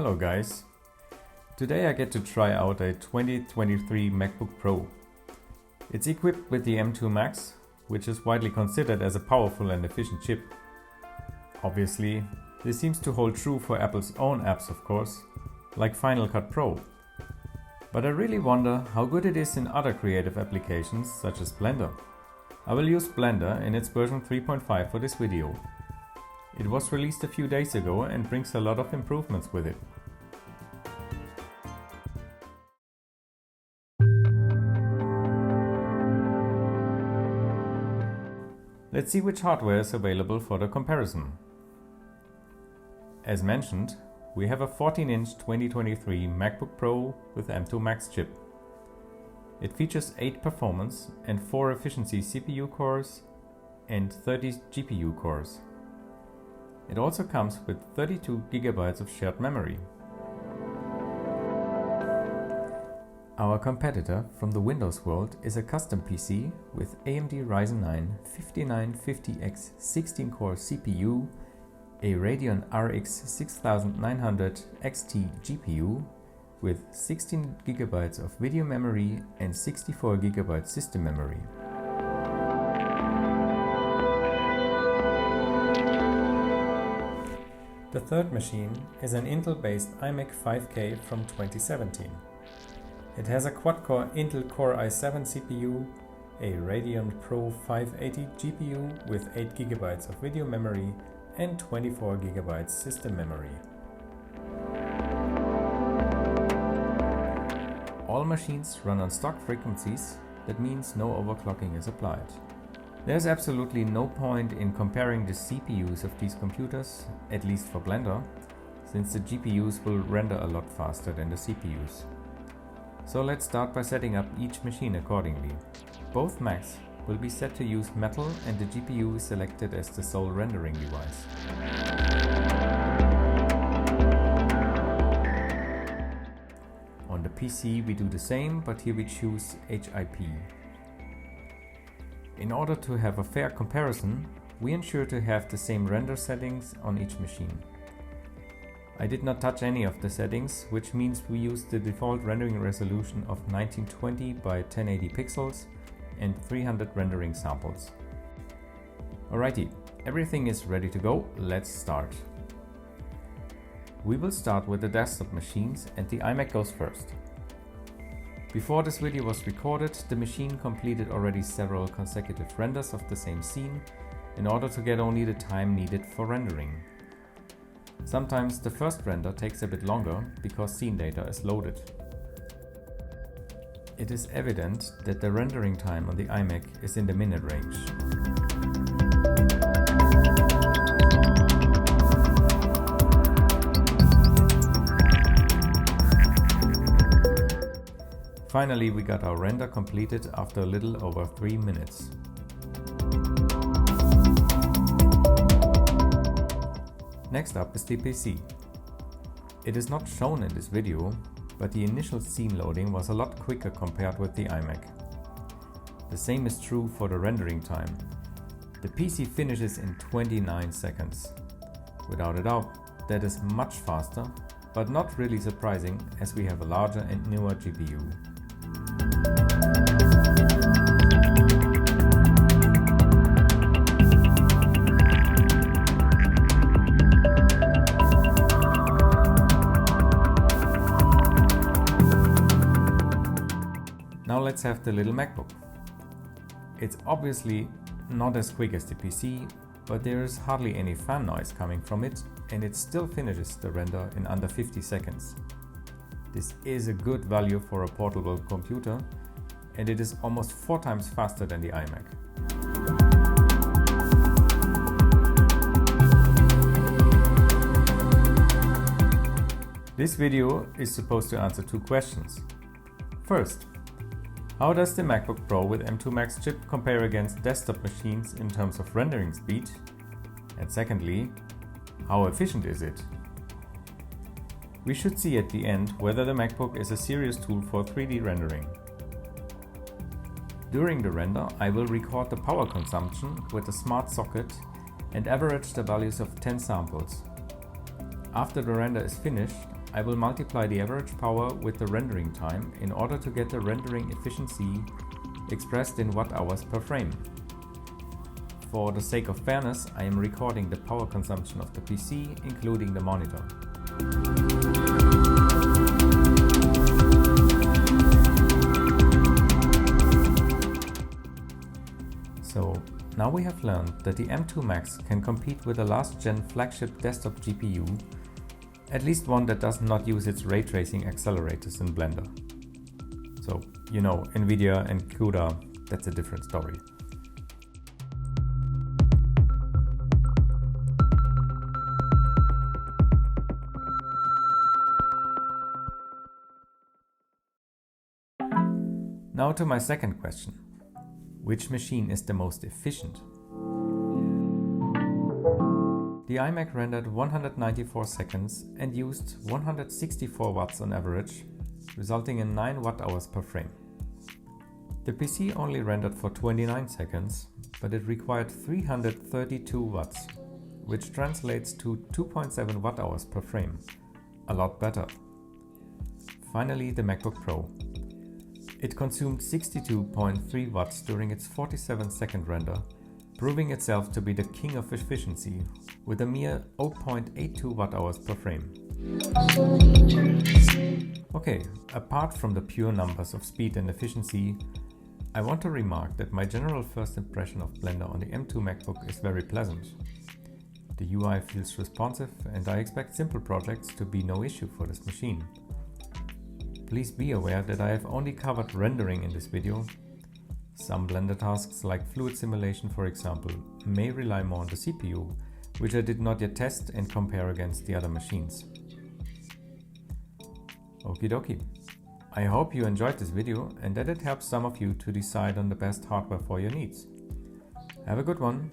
Hello guys! Today I get to try out a 2023 MacBook Pro. It's equipped with the M2 Max, which is widely considered as a powerful and efficient chip. Obviously, this seems to hold true for Apple's own apps of course, like Final Cut Pro. But I really wonder how good it is in other creative applications such as Blender. I will use Blender in its version 3.5 for this video. It was released a few days ago and brings a lot of improvements with it. Let's see which hardware is available for the comparison. As mentioned, we have a 14-inch 2023 MacBook Pro with M2 Max chip. It features 8 performance and 4 efficiency CPU cores and 30 GPU cores. It also comes with 32 GB of shared memory. Our competitor from the Windows world is a custom PC with AMD Ryzen 9 5950X 16-core CPU, a Radeon RX 6900 XT GPU with 16 GB of video memory and 64 GB system memory. The third machine is an Intel-based iMac 5K from 2017. It has a quad-core Intel Core i7 CPU, a Radeon Pro 580 GPU with 8 GB of video memory and 24 GB system memory. All machines run on stock frequencies, that means no overclocking is applied. There's absolutely no point in comparing the CPUs of these computers, at least for Blender, since the GPUs will render a lot faster than the CPUs. So let's start by setting up each machine accordingly. Both Macs will be set to use Metal and the GPU is selected as the sole rendering device. On the PC we do the same, but here we choose HIP. In order to have a fair comparison, we ensure to have the same render settings on each machine. I did not touch any of the settings, which means we use the default rendering resolution of 1920 by 1080 pixels and 300 rendering samples. Alrighty, everything is ready to go, let's start. We will start with the desktop machines and the iMac goes first. Before this video was recorded, the machine completed already several consecutive renders of the same scene in order to get only the time needed for rendering. Sometimes the first render takes a bit longer because scene data is loaded. It is evident that the rendering time on the iMac is in the minute range. Finally, we got our render completed after a little over 3 minutes. Next up is the PC. It is not shown in this video, but the initial scene loading was a lot quicker compared with the iMac. The same is true for the rendering time. The PC finishes in 29 seconds. Without a doubt, that is much faster, but not really surprising as we have a larger and newer GPU. Now let's have the little MacBook. It's obviously not as quick as the PC, but there is hardly any fan noise coming from it and it still finishes the render in under 50 seconds. This is a good value for a portable computer and it is almost 4 times faster than the iMac. This video is supposed to answer 2 questions. First, how does the MacBook Pro with M2 Max chip compare against desktop machines in terms of rendering speed? And secondly, how efficient is it? We should see at the end whether the MacBook is a serious tool for 3D rendering. During the render, I will record the power consumption with a smart socket and average the values of 10 samples. After the render is finished, I will multiply the average power with the rendering time in order to get the rendering efficiency expressed in watt-hours per frame. For the sake of fairness, I am recording the power consumption of the PC, including the monitor. So, now we have learned that the M2 Max can compete with the last-gen flagship desktop GPU, at least one that does not use its ray tracing accelerators in Blender. So, you know, NVIDIA and CUDA, that's a different story. Now to my second question. Which machine is the most efficient? The iMac rendered 194 seconds and used 164 watts on average, resulting in 9 watt-hours per frame. The PC only rendered for 29 seconds, but it required 332 watts, which translates to 2.7 watt-hours per frame. A lot better. Finally, the MacBook Pro. It consumed 62.3 watts during its 47-second render, proving itself to be the king of efficiency with a mere 0.82 watt-hours per frame. Okay, apart from the pure numbers of speed and efficiency, I want to remark that my general first impression of Blender on the M2 MacBook is very pleasant. The UI feels responsive and I expect simple projects to be no issue for this machine. Please be aware that I have only covered rendering in this video. Some Blender tasks like fluid simulation, for example, may rely more on the CPU, which I did not yet test and compare against the other machines. Okie dokie. I hope you enjoyed this video and that it helps some of you to decide on the best hardware for your needs. Have a good one!